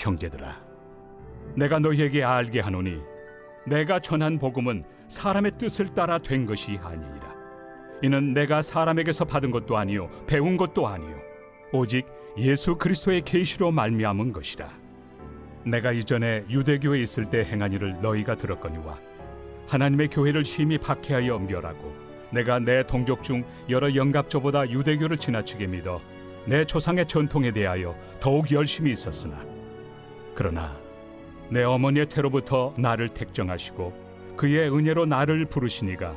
형제들아, 내가 너희에게 알게 하노니 내가 전한 복음은 사람의 뜻을 따라 된 것이 아니니라. 이는 내가 사람에게서 받은 것도 아니요 배운 것도 아니요 오직 예수 그리스도의 계시로 말미암은 것이라. 내가 이전에 유대교에 있을 때 행한 일을 너희가 들었거니와 하나님의 교회를 심히 박해하여 멸하고 내가 내 동족 중 여러 영갑조보다 유대교를 지나치게 믿어 내 조상의 전통에 대하여 더욱 열심히 있었으나, 그러나 내 어머니의 태로부터 나를 택정하시고 그의 은혜로 나를 부르시니가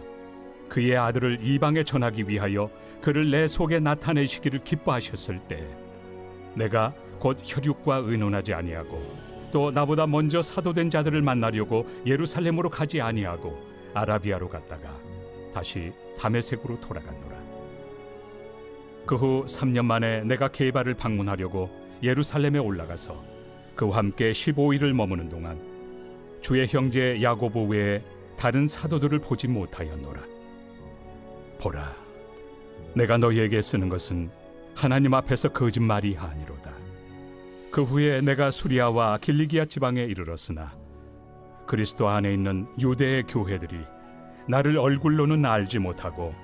그의 아들을 이방에 전하기 위하여 그를 내 속에 나타내시기를 기뻐하셨을 때 내가 곧 혈육과 의논하지 아니하고 또 나보다 먼저 사도된 자들을 만나려고 예루살렘으로 가지 아니하고 아라비아로 갔다가 다시 다메섹으로 돌아갔노라. 그 후 3년 만에 내가 게바를 방문하려고 예루살렘에 올라가서 그와 함께 15일을 머무는 동안 주의 형제 야고보 외에 다른 사도들을 보지 못하였노라. 보라, 내가 너희에게 쓰는 것은 하나님 앞에서 거짓말이 아니로다. 그 후에 내가 수리아와 길리기아 지방에 이르렀으나 그리스도 안에 있는 유대의 교회들이 나를 얼굴로는 알지 못하고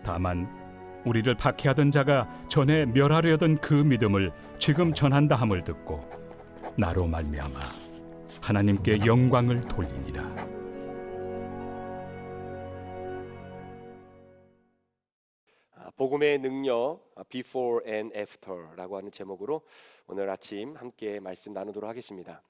다만 우리를 박해하던 자가 전에 멸하려던 그 믿음을 지금 전한다 함을 듣고 나로 말미암아 하나님께 영광을 돌리니라. 복음의 능력 Before and After라고 하는 제목으로 오늘 아침 함께 말씀 나누도록 하겠습니다.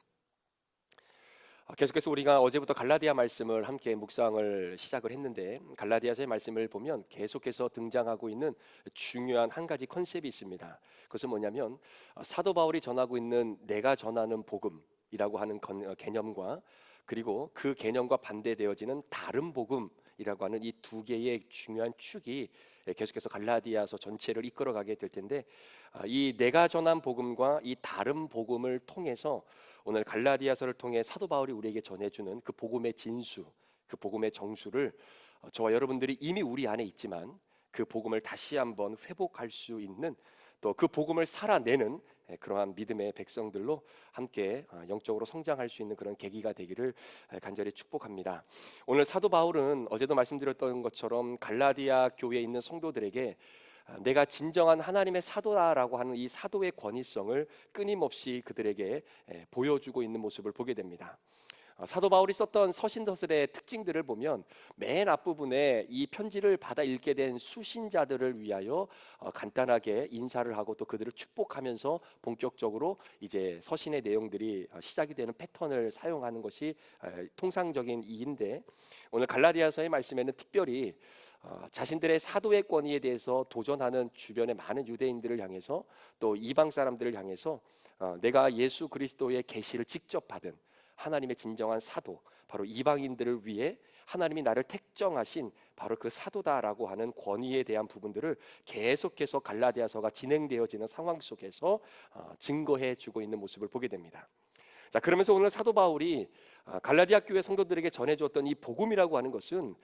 계속해서 우리가 어제부터 갈라디아 말씀을 함께 묵상을 시작을 했는데, 갈라디아서의 말씀을 보면 계속해서 등장하고 있는 중요한 한 가지 컨셉이 있습니다. 그것은 뭐냐면 사도 바울이 전하고 있는 내가 전하는 복음이라고 하는 개념과 그리고 그 개념과 반대되어지는 다른 복음이라고 하는 이 두 개의 중요한 축이 계속해서 갈라디아서 전체를 이끌어가게 될 텐데, 이 내가 전한 복음과 이 다른 복음을 통해서 오늘 갈라디아서를 통해 사도 바울이 우리에게 전해주는 그 복음의 진수, 그 복음의 정수를 저와 여러분들이 이미 우리 안에 있지만 그 복음을 다시 한번 회복할 수 있는, 또 그 복음을 살아내는 그러한 믿음의 백성들로 함께 영적으로 성장할 수 있는 그런 계기가 되기를 간절히 축복합니다. 오늘 사도 바울은 어제도 말씀드렸던 것처럼 갈라디아 교회에 있는 성도들에게 내가 진정한 하나님의 사도다라고 하는 이 사도의 권위성을 끊임없이 그들에게 보여주고 있는 모습을 보게 됩니다. 사도 바울이 썼던 서신서술의 특징들을 보면 맨 앞부분에 이 편지를 받아 읽게 된 수신자들을 위하여 간단하게 인사를 하고 또 그들을 축복하면서 본격적으로 이제 서신의 내용들이 시작이 되는 패턴을 사용하는 것이 통상적인 이인데, 오늘 갈라디아서의 말씀에는 특별히 자신들의 사도의 권위에 대해서 도전하는 주변의 많은 유대인들을 향해서 또 이방 사람들을 향해서 내가 예수 그리스도의 계시를 직접 받은 하나님의 진정한 사도, 바로 이방인들을 위해 하나님이 나를 택정하신 바로 그 사도다라고 하는 권위에 대한 부분들을 계속해서 갈라디아서가 진행되어지는 상황 속에서 증거해 주고 있는 모습을 보게 됩니다. 자, 그러면서 오늘 사도 바울이 갈라디아 교회 성도들에게 전해주었던 이 복음이라고 하는 것은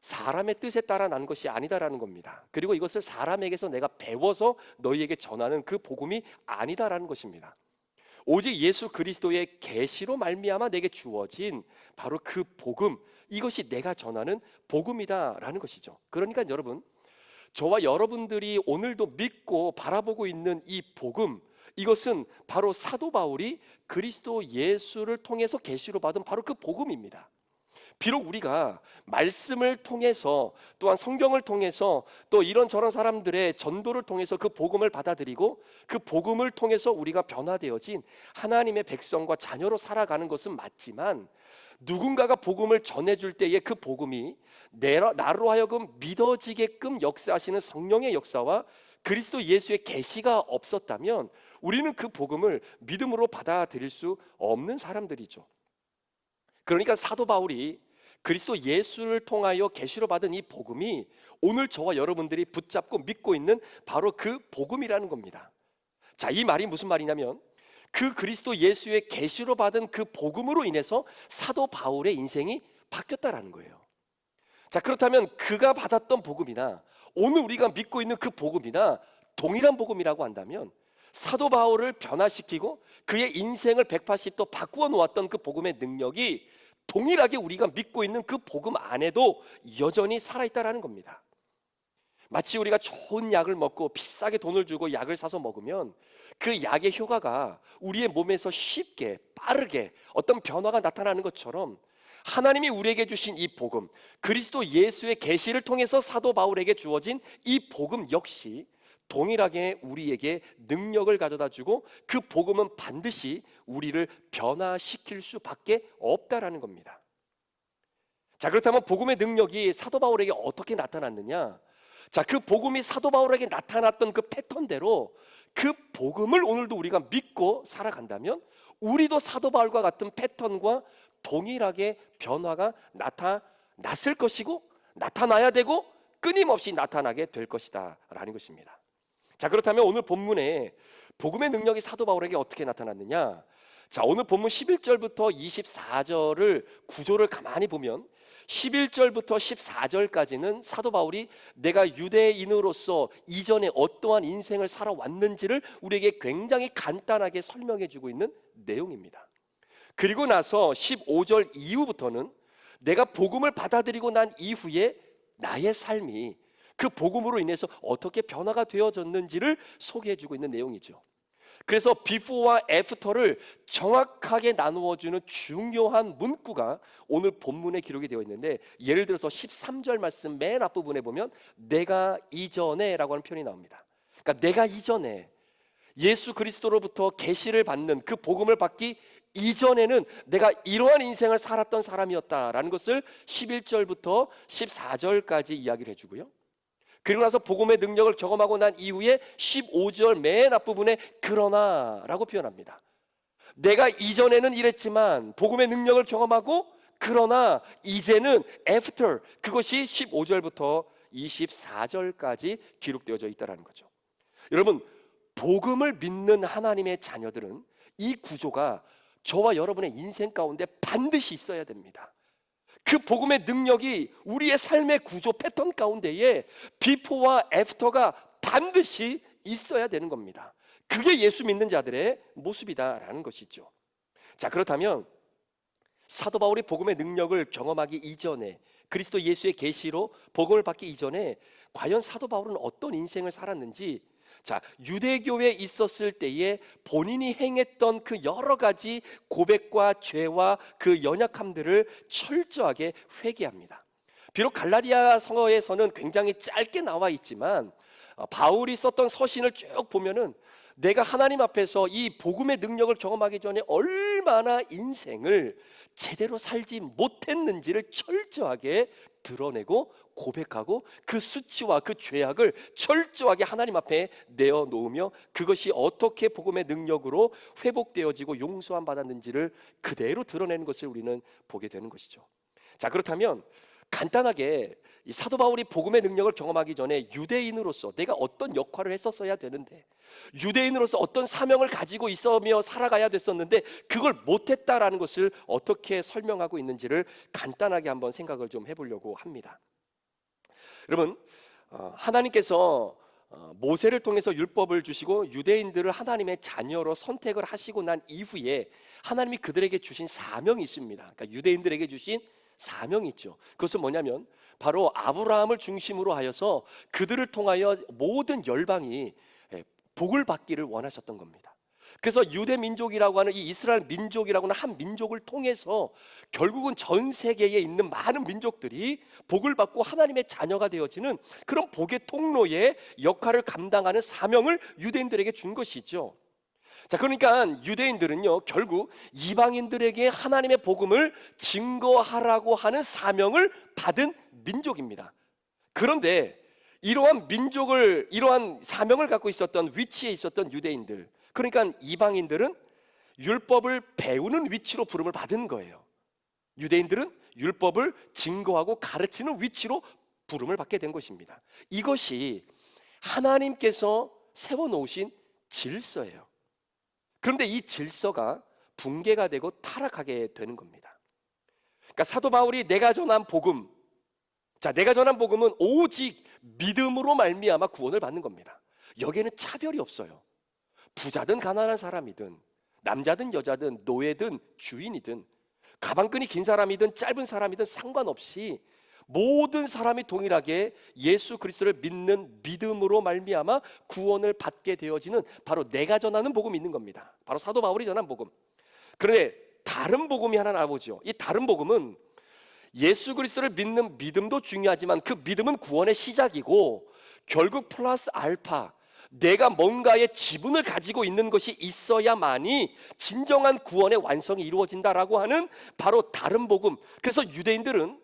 사람의 뜻에 따라 난 것이 아니다라는 겁니다. 그리고 이것을 사람에게서 내가 배워서 너희에게 전하는 그 복음이 아니다라는 것입니다. 오직 예수 그리스도의 계시로 말미암아 내게 주어진 바로 그 복음, 이것이 내가 전하는 복음이다라는 것이죠. 그러니까 여러분, 저와 여러분들이 오늘도 믿고 바라보고 있는 이 복음, 이것은 바로 사도 바울이 그리스도 예수를 통해서 계시로 받은 바로 그 복음입니다. 비록 우리가 말씀을 통해서 또한 성경을 통해서 또 이런저런 사람들의 전도를 통해서 그 복음을 받아들이고 그 복음을 통해서 우리가 변화되어진 하나님의 백성과 자녀로 살아가는 것은 맞지만, 누군가가 복음을 전해줄 때의 그 복음이 나로 하여금 믿어지게끔 역사하시는 성령의 역사와 그리스도 예수의 계시가 없었다면 우리는 그 복음을 믿음으로 받아들일 수 없는 사람들이죠. 그러니까 사도 바울이 그리스도 예수를 통하여 계시로 받은 이 복음이 오늘 저와 여러분들이 붙잡고 믿고 있는 바로 그 복음이라는 겁니다. 자, 이 말이 무슨 말이냐면 그 그리스도 예수의 계시로 받은 그 복음으로 인해서 사도 바울의 인생이 바뀌었다라는 거예요. 자, 그렇다면 그가 받았던 복음이나 오늘 우리가 믿고 있는 그 복음이나 동일한 복음이라고 한다면 사도 바울을 변화시키고 그의 인생을 180도 바꾸어 놓았던 그 복음의 능력이 동일하게 우리가 믿고 있는 그 복음 안에도 여전히 살아있다라는 겁니다. 마치 우리가 좋은 약을 먹고 비싸게 돈을 주고 약을 사서 먹으면 그 약의 효과가 우리의 몸에서 쉽게 빠르게 어떤 변화가 나타나는 것처럼, 하나님이 우리에게 주신 이 복음, 그리스도 예수의 계시를 통해서 사도 바울에게 주어진 이 복음 역시 동일하게 우리에게 능력을 가져다 주고 그 복음은 반드시 우리를 변화시킬 수밖에 없다라는 겁니다. 자, 그렇다면 복음의 능력이 사도 바울에게 어떻게 나타났느냐? 자, 그 복음이 사도 바울에게 나타났던 그 패턴대로 그 복음을 오늘도 우리가 믿고 살아간다면 우리도 사도 바울과 같은 패턴과 동일하게 변화가 나타났을 것이고, 나타나야 되고 끊임없이 나타나게 될 것이다 라는 것입니다. 자, 그렇다면 오늘 본문에 복음의 능력이 사도 바울에게 어떻게 나타났느냐? 자, 오늘 본문 11절부터 24절을 구조를 가만히 보면 11절부터 14절까지는 사도 바울이 내가 유대인으로서 이전에 어떠한 인생을 살아왔는지를 우리에게 굉장히 간단하게 설명해 주고 있는 내용입니다. 그리고 나서 15절 이후부터는 내가 복음을 받아들이고 난 이후에 나의 삶이 그 복음으로 인해서 어떻게 변화가 되어졌는지를 소개해 주고 있는 내용이죠. 그래서 before와 after를 정확하게 나누어주는 중요한 문구가 오늘 본문에 기록이 되어 있는데, 예를 들어서 13절 말씀 맨 앞부분에 보면 내가 이전에 라고 하는 표현이 나옵니다. 그러니까 내가 이전에 예수 그리스도로부터 계시를 받는 그 복음을 받기 이전에는 내가 이러한 인생을 살았던 사람이었다라는 것을 11절부터 14절까지 이야기를 해주고요. 그리고 나서 복음의 능력을 경험하고 난 이후에 15절 맨 앞부분에 그러나 라고 표현합니다. 내가 이전에는 이랬지만 복음의 능력을 경험하고 그러나 이제는 after, 그것이 15절부터 24절까지 기록되어져 있다는 거죠. 여러분, 복음을 믿는 하나님의 자녀들은 이 구조가 저와 여러분의 인생 가운데 반드시 있어야 됩니다. 그 복음의 능력이 우리의 삶의 구조 패턴 가운데에 비포와 애프터가 반드시 있어야 되는 겁니다. 그게 예수 믿는 자들의 모습이다라는 것이죠. 자, 그렇다면 사도 바울이 복음의 능력을 경험하기 이전에, 그리스도 예수의 계시로 복음을 받기 이전에 과연 사도 바울은 어떤 인생을 살았는지, 자, 유대교에 있었을 때에 본인이 행했던 그 여러 가지 고백과 죄와 그 연약함들을 철저하게 회개합니다. 비록 갈라디아 성어에서는 굉장히 짧게 나와 있지만 바울이 썼던 서신을 쭉 보면은 내가 하나님 앞에서 이 복음의 능력을 경험하기 전에 얼마나 인생을 제대로 살지 못했는지를 철저하게 드러내고 고백하고 그 수치와 그 죄악을 철저하게 하나님 앞에 내어놓으며 그것이 어떻게 복음의 능력으로 회복되어지고 용서함 받았는지를 그대로 드러내는 것을 우리는 보게 되는 것이죠. 자, 그렇다면 간단하게 이 사도 바울이 복음의 능력을 경험하기 전에 유대인으로서 내가 어떤 역할을 했었어야 되는데, 유대인으로서 어떤 사명을 가지고 있으며 살아가야 됐었는데 그걸 못했다라는 것을 어떻게 설명하고 있는지를 간단하게 한번 생각을 좀 해보려고 합니다. 여러분, 하나님께서 모세를 통해서 율법을 주시고 유대인들을 하나님의 자녀로 선택을 하시고 난 이후에 하나님이 그들에게 주신 사명이 있습니다. 그러니까 유대인들에게 주신 사명이 있죠. 그것은 뭐냐면 바로 아브라함을 중심으로 하여서 그들을 통하여 모든 열방이 복을 받기를 원하셨던 겁니다. 그래서 유대 민족이라고 하는 이 이스라엘 민족이라고 하는 한 민족을 통해서 결국은 전 세계에 있는 많은 민족들이 복을 받고 하나님의 자녀가 되어지는 그런 복의 통로의 역할을 감당하는 사명을 유대인들에게 준 것이죠. 자, 그러니까 유대인들은요 결국 이방인들에게 하나님의 복음을 증거하라고 하는 사명을 받은 민족입니다. 그런데 이러한 사명을 갖고 있었던 위치에 있었던 유대인들, 그러니까 이방인들은 율법을 배우는 위치로 부름을 받은 거예요. 유대인들은 율법을 증거하고 가르치는 위치로 부름을 받게 된 것입니다. 이것이 하나님께서 세워놓으신 질서예요. 그런데 이 질서가 붕괴가 되고 타락하게 되는 겁니다. 그러니까 사도 바울이 내가 전한 복음, 자, 내가 전한 복음은 오직 믿음으로 말미암아 구원을 받는 겁니다. 여기에는 차별이 없어요. 부자든 가난한 사람이든, 남자든 여자든, 노예든 주인이든, 가방끈이 긴 사람이든 짧은 사람이든 상관없이 모든 사람이 동일하게 예수 그리스도를 믿는 믿음으로 말미암아 구원을 받게 되어지는, 바로 내가 전하는 복음이 있는 겁니다. 바로 사도 바울이 전한 복음. 그런데 다른 복음이 하나 나오죠. 이 다른 복음은 예수 그리스도를 믿는 믿음도 중요하지만 그 믿음은 구원의 시작이고, 결국 플러스 알파, 내가 뭔가의 지분을 가지고 있는 것이 있어야만이 진정한 구원의 완성이 이루어진다라고 하는 바로 다른 복음. 그래서 유대인들은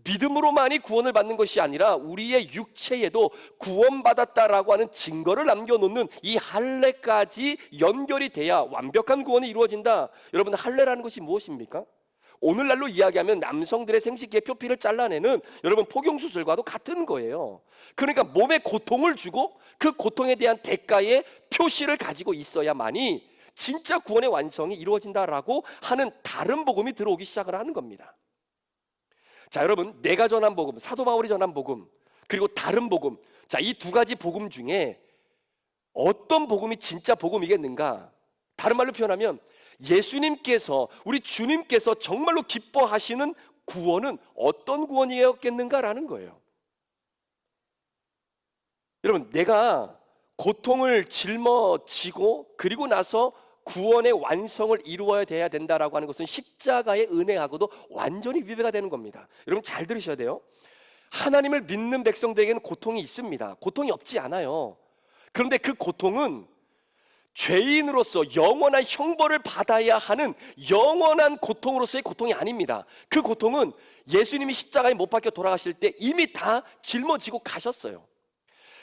믿음으로만이 구원을 받는 것이 아니라 우리의 육체에도 구원받았다라고 하는 증거를 남겨놓는 이 할례까지 연결이 돼야 완벽한 구원이 이루어진다. 여러분, 할례라는 것이 무엇입니까? 오늘날로 이야기하면 남성들의 생식기의 표피를 잘라내는, 여러분, 포경수술과도 같은 거예요. 그러니까 몸에 고통을 주고 그 고통에 대한 대가의 표시를 가지고 있어야만이 진짜 구원의 완성이 이루어진다라고 하는 다른 복음이 들어오기 시작을 하는 겁니다. 자, 여러분, 내가 전한 복음, 사도 바울이 전한 복음, 그리고 다른 복음, 자, 이 두 가지 복음 중에 어떤 복음이 진짜 복음이겠는가? 다른 말로 표현하면 예수님께서, 우리 주님께서 정말로 기뻐하시는 구원은 어떤 구원이었겠는가라는 거예요. 여러분, 내가 고통을 짊어지고 그리고 나서 구원의 완성을 이루어야 돼야 된다라고 하는 것은 십자가의 은혜하고도 완전히 위배가 되는 겁니다. 여러분, 잘 들으셔야 돼요. 하나님을 믿는 백성들에게는 고통이 있습니다. 고통이 없지 않아요. 그런데 그 고통은 죄인으로서 영원한 형벌을 받아야 하는 영원한 고통으로서의 고통이 아닙니다. 그 고통은 예수님이 십자가에 못 박혀 돌아가실 때 이미 다 짊어지고 가셨어요.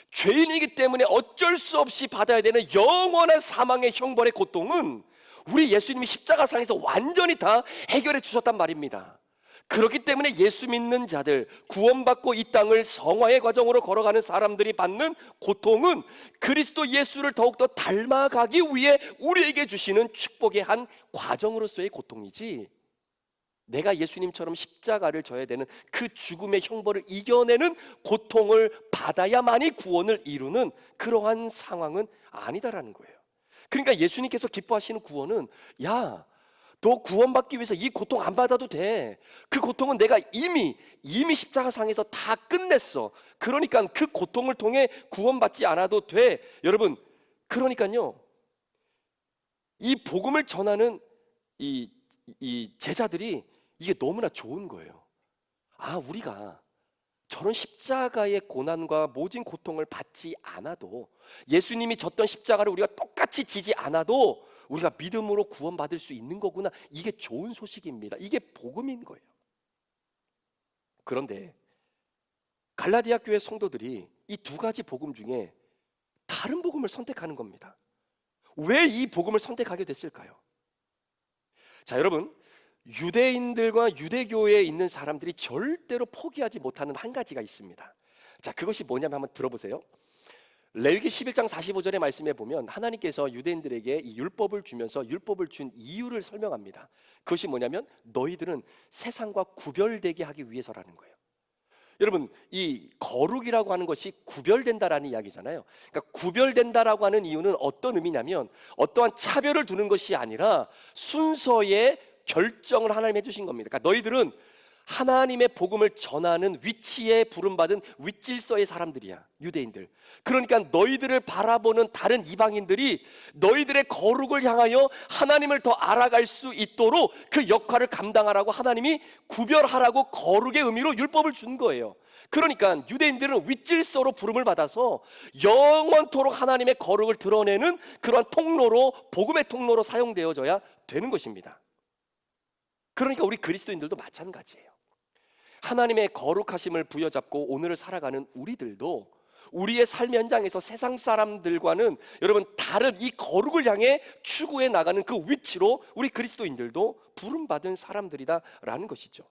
죄인이기 때문에 어쩔 수 없이 받아야 되는 영원한 사망의 형벌의 고통은 우리 예수님이 십자가상에서 완전히 다 해결해 주셨단 말입니다. 그렇기 때문에 예수 믿는 자들, 구원받고 이 땅을 성화의 과정으로 걸어가는 사람들이 받는 고통은 그리스도 예수를 더욱더 닮아가기 위해 우리에게 주시는 축복의 한 과정으로서의 고통이지, 내가 예수님처럼 십자가를 져야 되는 그 죽음의 형벌을 이겨내는 고통을 받아야만이 구원을 이루는 그러한 상황은 아니다라는 거예요. 그러니까 예수님께서 기뻐하시는 구원은, 야, 너 구원받기 위해서 이 고통 안 받아도 돼. 그 고통은 내가 이미 십자가상에서 다 끝냈어. 그러니까 그 고통을 통해 구원받지 않아도 돼. 여러분, 그러니까요, 이 복음을 전하는 이 제자들이 이게 너무나 좋은 거예요. 아, 우리가 저런 십자가의 고난과 모진 고통을 받지 않아도, 예수님이 졌던 십자가를 우리가 똑같이 지지 않아도 우리가 믿음으로 구원받을 수 있는 거구나. 이게 좋은 소식입니다. 이게 복음인 거예요. 그런데 갈라디아 교회 성도들이 이 두 가지 복음 중에 다른 복음을 선택하는 겁니다. 왜 이 복음을 선택하게 됐을까요? 자, 여러분, 유대인들과 유대교에 있는 사람들이 절대로 포기하지 못하는 한 가지가 있습니다. 자, 그것이 뭐냐면 한번 들어보세요. 레위기 11장 45절의 말씀에 보면 하나님께서 유대인들에게 이 율법을 주면서 율법을 준 이유를 설명합니다. 그것이 뭐냐면 너희들은 세상과 구별되게 하기 위해서라는 거예요. 여러분, 이 거룩이라고 하는 것이 구별된다라는 이야기잖아요. 그러니까 구별된다라고 하는 이유는 어떤 의미냐면 어떠한 차별을 두는 것이 아니라 순서의 결정을 하나님이 해주신 겁니다. 그러니까 너희들은 하나님의 복음을 전하는 위치에 부름받은 윗질서의 사람들이야, 유대인들. 그러니까 너희들을 바라보는 다른 이방인들이 너희들의 거룩을 향하여 하나님을 더 알아갈 수 있도록 그 역할을 감당하라고 하나님이 구별하라고 거룩의 의미로 율법을 준 거예요. 그러니까 유대인들은 윗질서로 부름을 받아서 영원토록 하나님의 거룩을 드러내는 그러한 통로로, 복음의 통로로 사용되어져야 되는 것입니다. 그러니까 우리 그리스도인들도 마찬가지예요. 하나님의 거룩하심을 부여잡고 오늘을 살아가는 우리들도 우리의 삶 현장에서 세상 사람들과는 여러분 다른 이 거룩을 향해 추구해 나가는 그 위치로 우리 그리스도인들도 부름받은 사람들이다라는 것이죠.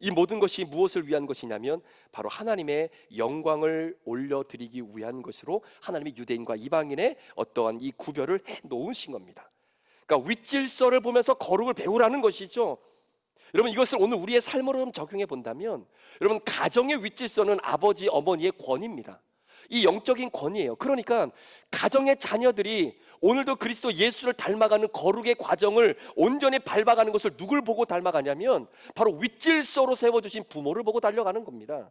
이 모든 것이 무엇을 위한 것이냐면 바로 하나님의 영광을 올려드리기 위한 것으로 하나님이 유대인과 이방인의 어떠한 이 구별을 해놓으신 겁니다. 그러니까 윗질서를 보면서 거룩을 배우라는 것이죠. 여러분, 이것을 오늘 우리의 삶으로 좀 적용해 본다면, 여러분, 가정의 윗질서는 아버지 어머니의 권위입니다. 이 영적인 권위예요. 그러니까 가정의 자녀들이 오늘도 그리스도 예수를 닮아가는 거룩의 과정을 온전히 밟아가는 것을 누굴 보고 닮아가냐면 바로 윗질서로 세워주신 부모를 보고 달려가는 겁니다.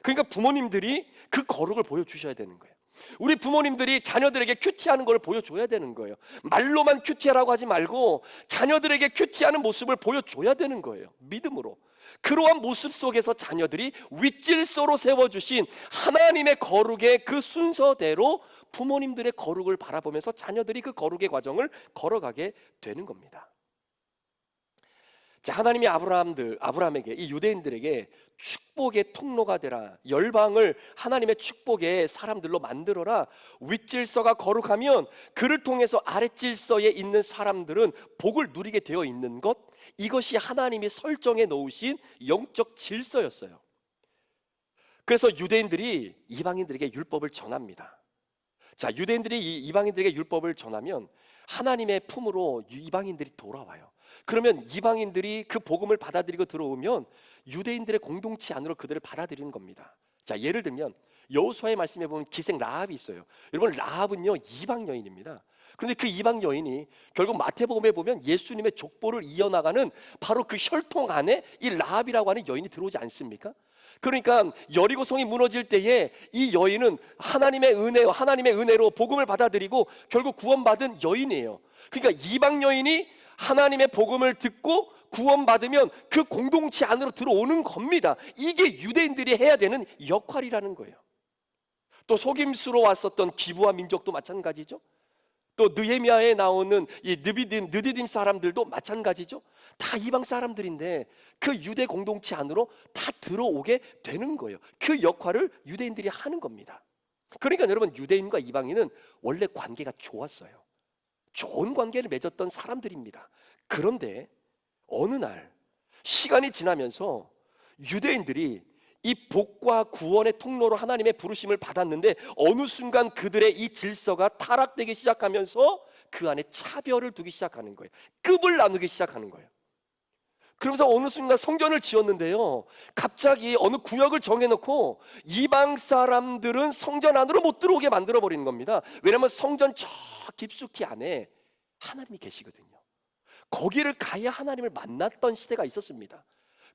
그러니까 부모님들이 그 거룩을 보여주셔야 되는 거예요. 우리 부모님들이 자녀들에게 큐티하는 걸 보여줘야 되는 거예요. 말로만 큐티하라고 하지 말고 자녀들에게 큐티하는 모습을 보여줘야 되는 거예요. 믿음으로. 그러한 모습 속에서 자녀들이 윗질서로 세워주신 하나님의 거룩의 그 순서대로 부모님들의 거룩을 바라보면서 자녀들이 그 거룩의 과정을 걸어가게 되는 겁니다. 자, 하나님이 아브라함에게, 이 유대인들에게 축복의 통로가 되라, 열방을 하나님의 축복의 사람들로 만들어라, 윗질서가 거룩하면 그를 통해서 아랫질서에 있는 사람들은 복을 누리게 되어 있는 것, 이것이 하나님이 설정해 놓으신 영적 질서였어요. 그래서 유대인들이 이방인들에게 율법을 전합니다. 자, 유대인들이 이 이방인들에게 율법을 전하면 하나님의 품으로 이방인들이 돌아와요. 그러면 이방인들이 그 복음을 받아들이고 들어오면 유대인들의 공동체 안으로 그들을 받아들이는 겁니다. 자, 예를 들면 여호수아의 말씀에 보면 기생 라합이 있어요. 여러분, 라합은요 이방 여인입니다. 그런데 그 이방 여인이 결국 마태복음에 보면 예수님의 족보를 이어나가는 바로 그 혈통 안에 이 라합이라고 하는 여인이 들어오지 않습니까? 그러니까 여리고성이 무너질 때에 이 여인은 하나님의 은혜로 복음을 받아들이고 결국 구원받은 여인이에요. 그러니까 이방 여인이 하나님의 복음을 듣고 구원받으면 그 공동체 안으로 들어오는 겁니다. 이게 유대인들이 해야 되는 역할이라는 거예요. 또 속임수로 왔었던 기브아 민족도 마찬가지죠. 또 느헤미야에 나오는 이 느디딤 사람들도 마찬가지죠. 다 이방 사람들인데 그 유대 공동체 안으로 다 들어오게 되는 거예요. 그 역할을 유대인들이 하는 겁니다. 그러니까 여러분, 유대인과 이방인은 원래 관계가 좋았어요. 좋은 관계를 맺었던 사람들입니다. 그런데 어느 날 시간이 지나면서 유대인들이 이 복과 구원의 통로로 하나님의 부르심을 받았는데 어느 순간 그들의 이 질서가 타락되기 시작하면서 그 안에 차별을 두기 시작하는 거예요. 급을 나누기 시작하는 거예요. 그러면서 어느 순간 성전을 지었는데요, 갑자기 어느 구역을 정해놓고 이방 사람들은 성전 안으로 못 들어오게 만들어버리는 겁니다. 왜냐하면 성전 저 깊숙이 안에 하나님이 계시거든요. 거기를 가야 하나님을 만났던 시대가 있었습니다.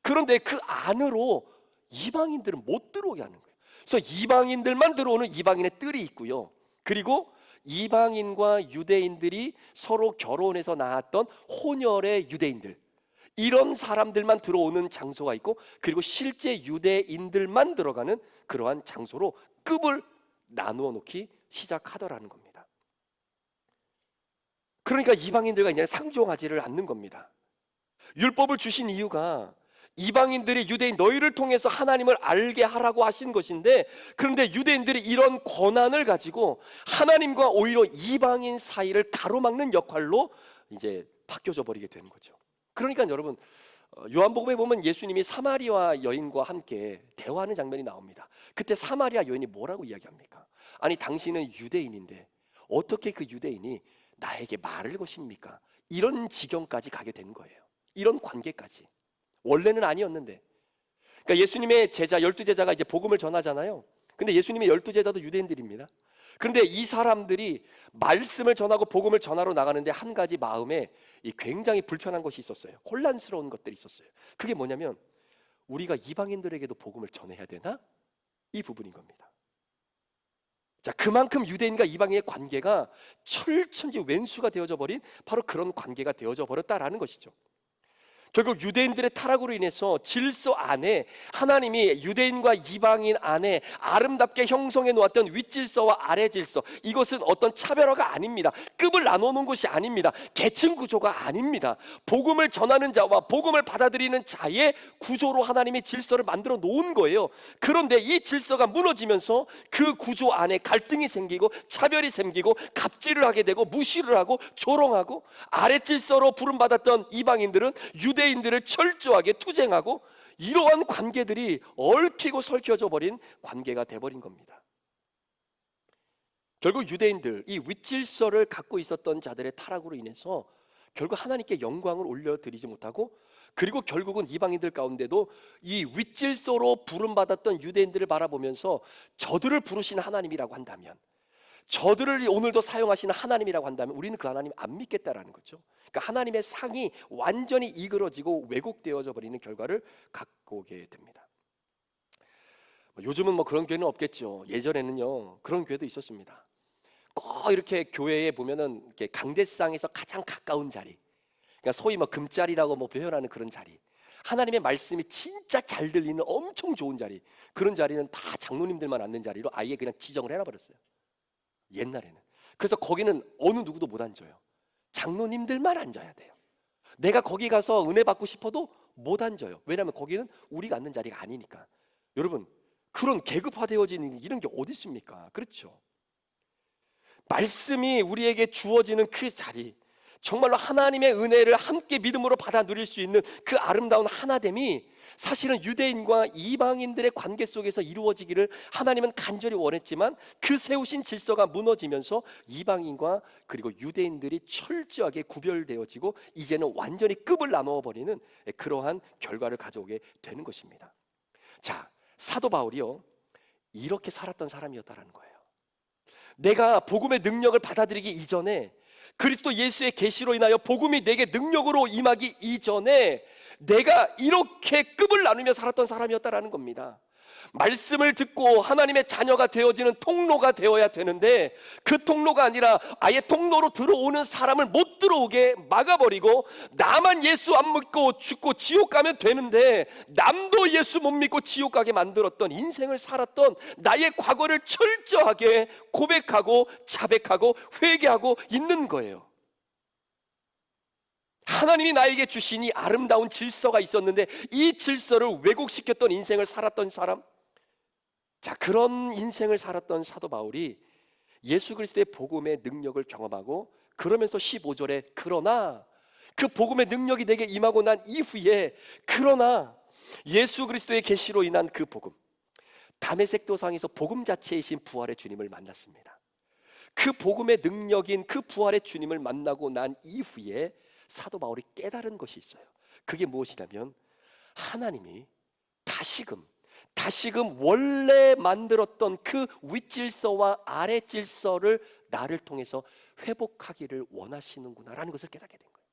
그런데 그 안으로 이방인들은 못 들어오게 하는 거예요. 그래서 이방인들만 들어오는 이방인의 뜰이 있고요, 그리고 이방인과 유대인들이 서로 결혼해서 낳았던 혼혈의 유대인들, 이런 사람들만 들어오는 장소가 있고, 그리고 실제 유대인들만 들어가는 그러한 장소로 급을 나누어 놓기 시작하더라는 겁니다. 그러니까 이방인들과 이제 상종하지를 않는 겁니다. 율법을 주신 이유가 이방인들이 유대인 너희를 통해서 하나님을 알게 하라고 하신 것인데, 그런데 유대인들이 이런 권한을 가지고 하나님과 오히려 이방인 사이를 가로막는 역할로 이제 바뀌어져 버리게 되는 거죠. 그러니까 여러분, 요한복음에 보면 예수님이 사마리아 여인과 함께 대화하는 장면이 나옵니다. 그때 사마리아 여인이 뭐라고 이야기합니까? 아니, 당신은 유대인인데 어떻게 그 유대인이 나에게 말을 거십니까? 이런 지경까지 가게 된 거예요. 이런 관계까지. 원래는 아니었는데. 그러니까 예수님의 제자 12제자가 이제 복음을 전하잖아요. 근데 예수님의 12제자도 유대인들입니다. 그런데 이 사람들이 말씀을 전하고 복음을 전하러 나가는데 한 가지 마음에 굉장히 불편한 것이 있었어요. 혼란스러운 것들이 있었어요. 그게 뭐냐면, 우리가 이방인들에게도 복음을 전해야 되나? 이 부분인 겁니다. 자, 그만큼 유대인과 이방인의 관계가 철천지 왼수가 되어져 버린 바로 그런 관계가 되어져 버렸다라는 것이죠. 결국 유대인들의 타락으로 인해서 질서 안에 하나님이 유대인과 이방인 안에 아름답게 형성해 놓았던 윗질서와 아래질서, 이것은 어떤 차별화가 아닙니다. 급을 나눠 놓은 것이 아닙니다. 계층 구조가 아닙니다. 복음을 전하는 자와 복음을 받아들이는 자의 구조로 하나님이 질서를 만들어 놓은 거예요. 그런데 이 질서가 무너지면서 그 구조 안에 갈등이 생기고 차별이 생기고 갑질을 하게 되고 무시를 하고 조롱하고, 아래질서로 부름받았던 이방인들은 유대인들을 철저하게 투쟁하고, 이러한 관계들이 얽히고 설켜져 버린 관계가 돼버린 겁니다. 결국 유대인들, 이 윗질서를 갖고 있었던 자들의 타락으로 인해서 결국 하나님께 영광을 올려드리지 못하고 그리고 결국은 이방인들 가운데도 이 윗질서로 부름받았던 유대인들을 바라보면서 저들을 부르신 하나님이라고 한다면, 저들을 오늘도 사용하시는 하나님이라고 한다면 우리는 그 하나님 안 믿겠다라는 거죠. 그러니까 하나님의 상이 완전히 이그러지고 왜곡되어져 버리는 결과를 갖고 오게 됩니다. 요즘은 뭐 그런 교회는 없겠죠. 예전에는요 그런 교회도 있었습니다. 꼭 이렇게 교회에 보면은 이렇게 강대상에서 가장 가까운 자리, 그러니까 소위 뭐 금자리라고 뭐 표현하는 그런 자리, 하나님의 말씀이 진짜 잘 들리는 엄청 좋은 자리, 그런 자리는 다 장로님들만 앉는 자리로 아예 그냥 지정을 해놔버렸어요. 옛날에는. 그래서 거기는 어느 누구도 못 앉아요. 장로님들만 앉아야 돼요. 내가 거기 가서 은혜 받고 싶어도 못 앉아요. 왜냐하면 거기는 우리가 앉는 자리가 아니니까. 여러분, 그런 계급화되어지는 이런 게 어디 있습니까? 그렇죠. 말씀이 우리에게 주어지는 그 자리, 정말로 하나님의 은혜를 함께 믿음으로 받아 누릴 수 있는 그 아름다운 하나됨이 사실은 유대인과 이방인들의 관계 속에서 이루어지기를 하나님은 간절히 원했지만, 그 세우신 질서가 무너지면서 이방인과 그리고 유대인들이 철저하게 구별되어지고 이제는 완전히 급을 나누어 버리는 그러한 결과를 가져오게 되는 것입니다. 자, 사도 바울이요 이렇게 살았던 사람이었다라는 거예요. 내가 복음의 능력을 받아들이기 이전에, 그리스도 예수의 계시로 인하여 복음이 내게 능력으로 임하기 이전에 내가 이렇게 급을 나누며 살았던 사람이었다라는 겁니다. 말씀을 듣고 하나님의 자녀가 되어지는 통로가 되어야 되는데, 그 통로가 아니라 아예 통로로 들어오는 사람을 못 들어오게 막아버리고, 나만 예수 안 믿고 죽고 지옥 가면 되는데 남도 예수 못 믿고 지옥 가게 만들었던 인생을 살았던 나의 과거를 철저하게 고백하고 자백하고 회개하고 있는 거예요. 하나님이 나에게 주신 이 아름다운 질서가 있었는데 이 질서를 왜곡시켰던 인생을 살았던 사람, 자, 그런 인생을 살았던 사도 바울이 예수 그리스도의 복음의 능력을 경험하고, 그러면서 15절에 그러나, 그 복음의 능력이 내게 임하고 난 이후에 그러나 예수 그리스도의 계시로 인한 그 복음, 다메섹 도상에서 복음 자체이신 부활의 주님을 만났습니다. 그 복음의 능력인 그 부활의 주님을 만나고 난 이후에 사도 바울이 깨달은 것이 있어요. 그게 무엇이냐면, 하나님이 다시금 원래 만들었던 그 윗질서와 아랫질서를 나를 통해서 회복하기를 원하시는구나라는 것을 깨닫게 된 거예요.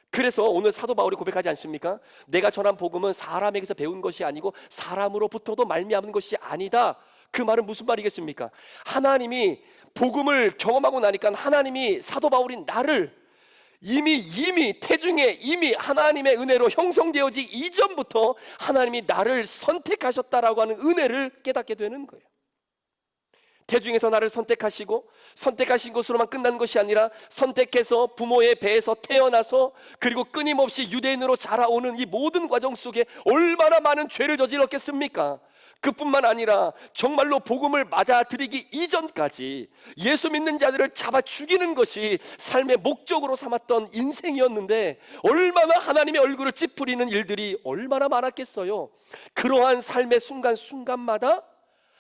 그래서 오늘 사도 바울이 고백하지 않습니까? 내가 전한 복음은 사람에게서 배운 것이 아니고 사람으로부터도 말미암은 것이 아니다. 그 말은 무슨 말이겠습니까? 하나님이 복음을 경험하고 나니까 하나님이 사도 바울인 나를 이미 태중에 이미 하나님의 은혜로 형성되어지 이전부터 하나님이 나를 선택하셨다라고 하는 은혜를 깨닫게 되는 거예요. 태중에서 나를 선택하시고, 선택하신 것으로만 끝난 것이 아니라 선택해서 부모의 배에서 태어나서 그리고 끊임없이 유대인으로 자라오는 이 모든 과정 속에 얼마나 많은 죄를 저질렀겠습니까? 그뿐만 아니라 정말로 복음을 맞아들이기 이전까지 예수 믿는 자들을 잡아 죽이는 것이 삶의 목적으로 삼았던 인생이었는데, 얼마나 하나님의 얼굴을 찌푸리는 일들이 얼마나 많았겠어요. 그러한 삶의 순간순간마다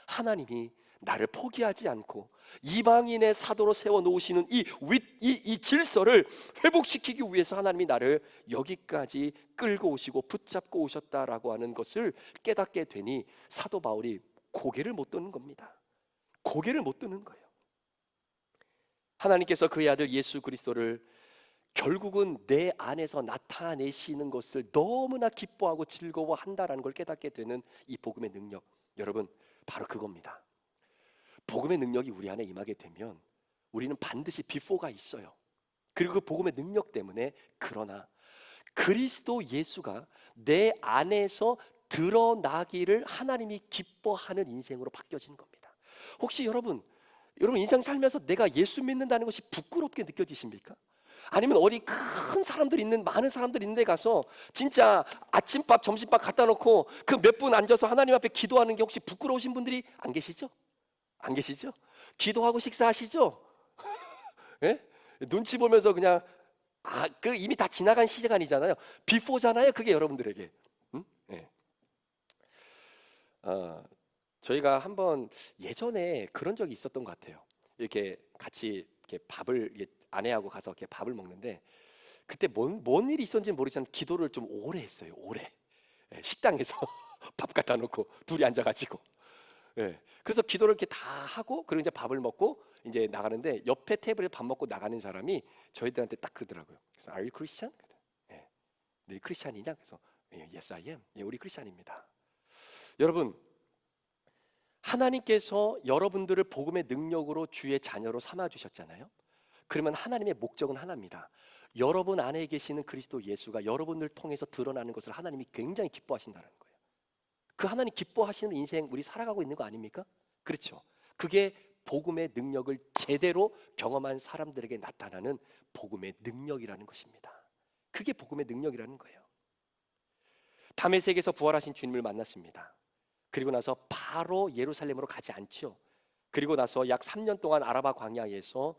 하나님이 나를 포기하지 않고 이방인의 사도로 세워놓으시는 이 질서를 회복시키기 위해서 하나님이 나를 여기까지 끌고 오시고 붙잡고 오셨다라고 하는 것을 깨닫게 되니 사도 바울이 고개를 못 드는 겁니다. 고개를 못 드는 거예요. 하나님께서 그의 아들 예수 그리스도를 결국은 내 안에서 나타내시는 것을 너무나 기뻐하고 즐거워한다라는 걸 깨닫게 되는 이 복음의 능력, 여러분 바로 그겁니다. 복음의 능력이 우리 안에 임하게 되면 우리는 반드시 비포가 있어요. 그리고 그 복음의 능력 때문에 그러나 그리스도 예수가 내 안에서 드러나기를 하나님이 기뻐하는 인생으로 바뀌어지는 겁니다. 혹시 여러분 인생 살면서 내가 예수 믿는다는 것이 부끄럽게 느껴지십니까? 아니면 어디 큰 사람들 있는, 많은 사람들 있는 데 가서 진짜 아침밥 점심밥 갖다 놓고 그 몇 분 앉아서 하나님 앞에 기도하는 게 혹시 부끄러우신 분들이 안 계시죠? 안 계시죠? 기도하고 식사하시죠? 예? 눈치 보면서 그냥 그 이미 다 지나간 시간이잖아요. 비포잖아요. 그게 여러분들에게. 응? 예. 저희가 한번 예전에 그런 적이 있었던 것 같아요. 이렇게 같이 이렇게 밥을 아내하고 가서 이렇게 밥을 먹는데 그때 뭔 일이 있었는지 모르지만 기도를 좀 오래 했어요. 오래. 예, 식당에서 밥 갖다 놓고 둘이 앉아가지고. 예, 그래서 기도를 이렇게 다 하고 그리고 이제 밥을 먹고 이제 나가는데 옆에 테이블에 밥 먹고 나가는 사람이 저희들한테 딱 그러더라고요. 그래서 Are you Christian? 예, 너희 크리스찬이냐? 그래서 Yes, I am. 예, 우리 크리스찬입니다. 여러분, 하나님께서 여러분들을 복음의 능력으로 주의 자녀로 삼아 주셨잖아요. 그러면 하나님의 목적은 하나입니다. 여러분 안에 계시는 그리스도 예수가 여러분을 통해서 드러나는 것을 하나님이 굉장히 기뻐하신다는 거예요. 그 하나님 기뻐하시는 인생 우리 살아가고 있는 거 아닙니까? 그렇죠. 그게 복음의 능력을 제대로 경험한 사람들에게 나타나는 복음의 능력이라는 것입니다. 그게 복음의 능력이라는 거예요. 다메섹에서 부활하신 주님을 만났습니다. 그리고 나서 바로 예루살렘으로 가지 않죠. 그리고 나서 약 3년 동안 아라바 광야에서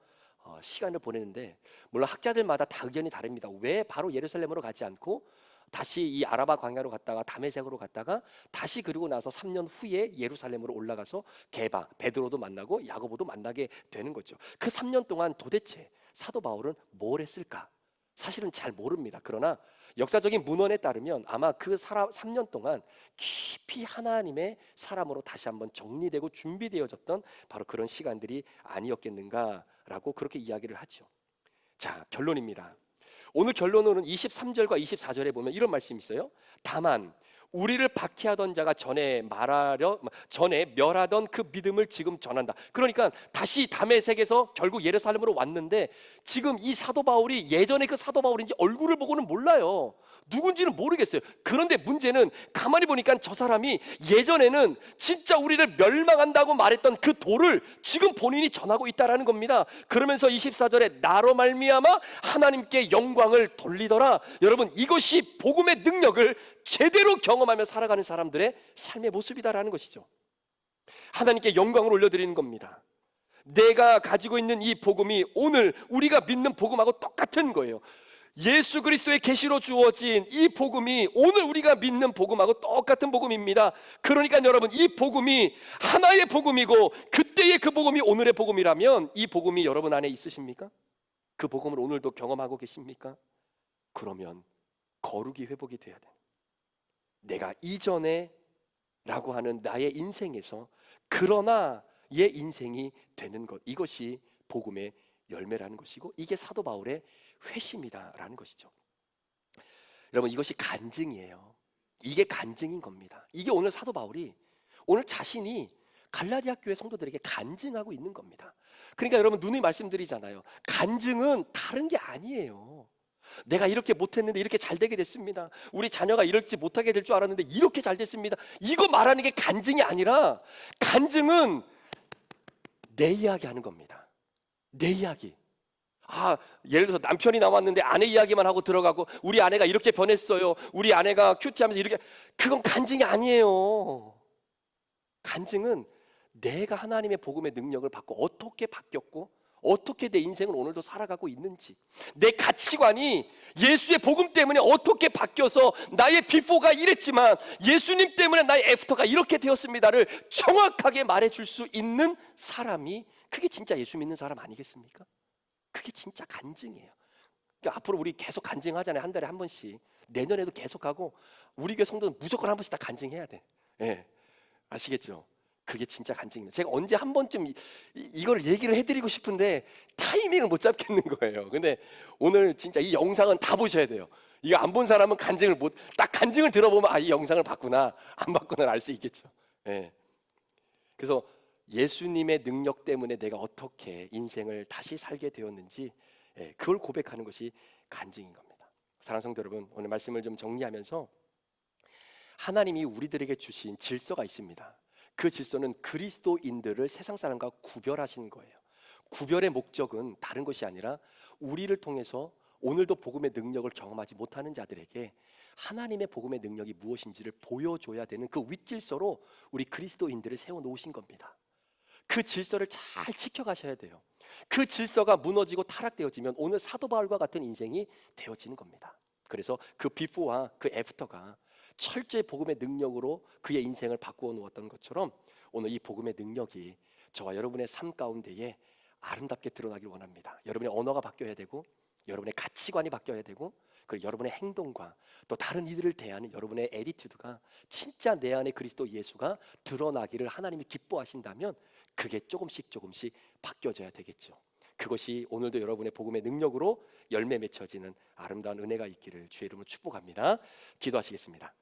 시간을 보내는데, 물론 학자들마다 다 의견이 다릅니다. 왜 바로 예루살렘으로 가지 않고 다시 이 아라바 광야로 갔다가 다메섹으로 갔다가 다시 그리고 나서 3년 후에 예루살렘으로 올라가서 게바, 베드로도 만나고 야고보도 만나게 되는 거죠. 그 3년 동안 도대체 사도 바울은 뭘 했을까? 사실은 잘 모릅니다. 그러나 역사적인 문헌에 따르면 아마 그 3년 동안 깊이 하나님의 사람으로 다시 한번 정리되고 준비되어졌던 바로 그런 시간들이 아니었겠는가라고 그렇게 이야기를 하죠. 자, 결론입니다. 오늘 결론으로는 23절과 24절에 보면 이런 말씀이 있어요. 다만 우리를 박해하던 자가 전에 멸하던 그 믿음을 지금 전한다. 그러니까 다시 다메섹에서 결국 예루살렘으로 왔는데 지금 이 사도 바울이 예전에 그 사도 바울인지 얼굴을 보고는 몰라요. 누군지는 모르겠어요. 그런데 문제는 가만히 보니까 저 사람이 예전에는 진짜 우리를 멸망한다고 말했던 그 도를 지금 본인이 전하고 있다라는 겁니다. 그러면서 24절에 나로 말미암아 하나님께 영광을 돌리더라. 여러분, 이것이 복음의 능력을 제대로 경험하며 살아가는 사람들의 삶의 모습이다라는 것이죠. 하나님께 영광을 올려드리는 겁니다. 내가 가지고 있는 이 복음이 오늘 우리가 믿는 복음하고 똑같은 거예요. 예수 그리스도의 계시로 주어진 이 복음이 오늘 우리가 믿는 복음하고 똑같은 복음입니다. 그러니까 여러분, 이 복음이 하나의 복음이고 그때의 그 복음이 오늘의 복음이라면 이 복음이 여러분 안에 있으십니까? 그 복음을 오늘도 경험하고 계십니까? 그러면 거룩이 회복이 돼야 돼. 내가 이전에 라고 하는 나의 인생에서 그러나 의 인생이 되는 것, 이것이 복음의 열매라는 것이고 이게 사도 바울의 회심이다라는 것이죠. 여러분, 이것이 간증이에요. 이게 간증인 겁니다. 이게 오늘 사도 바울이 오늘 자신이 갈라디아 교회 성도들에게 간증하고 있는 겁니다. 그러니까 여러분, 누누이 말씀드리잖아요. 간증은 다른 게 아니에요. 내가 이렇게 못했는데 이렇게 잘 되게 됐습니다. 우리 자녀가 이렇지 못하게 될 줄 알았는데 이렇게 잘 됐습니다. 이거 말하는 게 간증이 아니라, 간증은 내 이야기 하는 겁니다. 내 이야기. 예를 들어서 남편이 나왔는데 아내 이야기만 하고 들어가고 우리 아내가 이렇게 변했어요, 우리 아내가 큐티하면서 이렇게, 그건 간증이 아니에요. 간증은 내가 하나님의 복음의 능력을 받고 어떻게 바뀌었고 어떻게 내 인생을 오늘도 살아가고 있는지, 내 가치관이 예수의 복음 때문에 어떻게 바뀌어서 나의 비포가 이랬지만 예수님 때문에 나의 애프터가 이렇게 되었습니다를 정확하게 말해줄 수 있는 사람이, 그게 진짜 예수 믿는 사람 아니겠습니까? 그게 진짜 간증이에요. 그러니까 앞으로 우리 계속 간증하잖아요. 한 달에 한 번씩. 내년에도 계속하고 우리 교회 성도는 무조건 한 번씩 다 간증해야 돼. 예, 아시겠죠? 그게 진짜 간증입니다. 제가 언제 한 번쯤 이걸 얘기를 해드리고 싶은데 타이밍을 못 잡겠는 거예요. 근데 오늘 진짜 이 영상은 다 보셔야 돼요. 이거 안 본 사람은 간증을 딱 간증을 들어보면 이 영상을 봤구나, 안 봤구나 알 수 있겠죠. 예. 그래서 예수님의 능력 때문에 내가 어떻게 인생을 다시 살게 되었는지, 그걸 고백하는 것이 간증인 겁니다. 사랑하는 성도 여러분, 오늘 말씀을 좀 정리하면서 하나님이 우리들에게 주신 질서가 있습니다. 그 질서는 그리스도인들을 세상 사람과 구별하신 거예요. 구별의 목적은 다른 것이 아니라 우리를 통해서 오늘도 복음의 능력을 경험하지 못하는 자들에게 하나님의 복음의 능력이 무엇인지를 보여줘야 되는 그 윗질서로 우리 그리스도인들을 세워놓으신 겁니다. 그 질서를 잘 지켜가셔야 돼요. 그 질서가 무너지고 타락되어지면 오늘 사도 바울과 같은 인생이 되어지는 겁니다. 그래서 그 비포와 그 애프터가 철저히 복음의 능력으로 그의 인생을 바꾸어 놓았던 것처럼 오늘 이 복음의 능력이 저와 여러분의 삶 가운데에 아름답게 드러나길 원합니다. 여러분의 언어가 바뀌어야 되고 여러분의 가치관이 바뀌어야 되고, 그리고 여러분의 행동과 또 다른 이들을 대하는 여러분의 애티튜드가 진짜 내 안에 그리스도 예수가 드러나기를 하나님이 기뻐하신다면 그게 조금씩 바뀌어져야 되겠죠. 그것이 오늘도 여러분의 복음의 능력으로 열매 맺혀지는 아름다운 은혜가 있기를 주의 이름으로 축복합니다. 기도하시겠습니다.